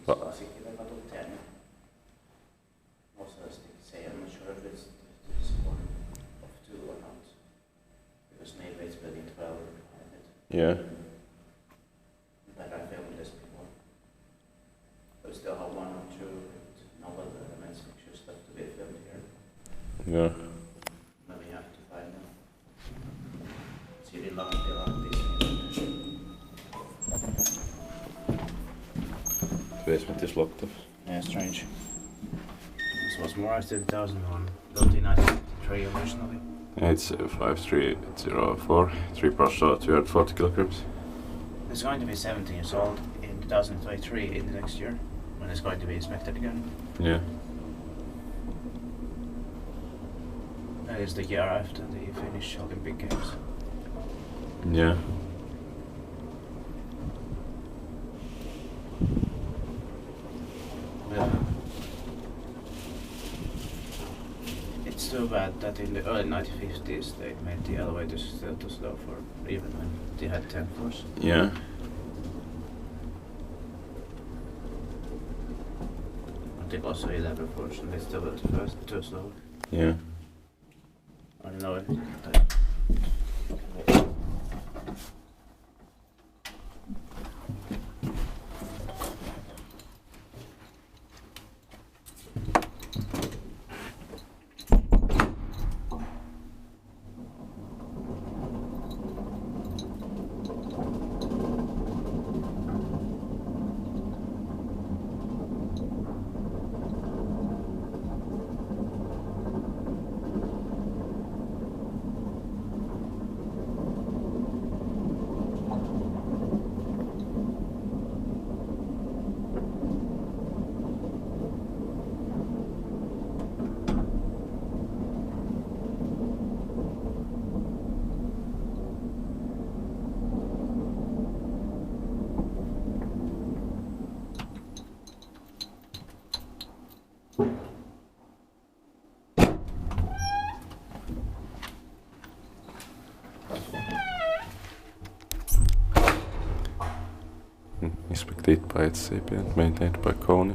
Paasikivenkatu 10. Also, as they say, I'm not sure if it's one of two or not. Because maybe it's building 12 behind it. Yeah. But I filmed this before. But we still have one or two with no other elements pictures left to be filmed here. Yeah. But we have to find them. See the Lahti this. The basement is locked off. Yeah, strange. This was more as 2001, built in 1953 originally. Yeah, it's 5304, 3 parcel, 240 kilograms. It's going to be 17 years old in 2023 in the next year, when it's going to be inspected again. Yeah. That is the year after the Finnish Olympic Games. Yeah. Yeah. It's too bad that in the early 1950s they made the elevators still too slow for even when they had 10 floors. Yeah. I think also 11 floors and they still were too slow. Yeah. I don't know if Inspected by its and maintained by Kone.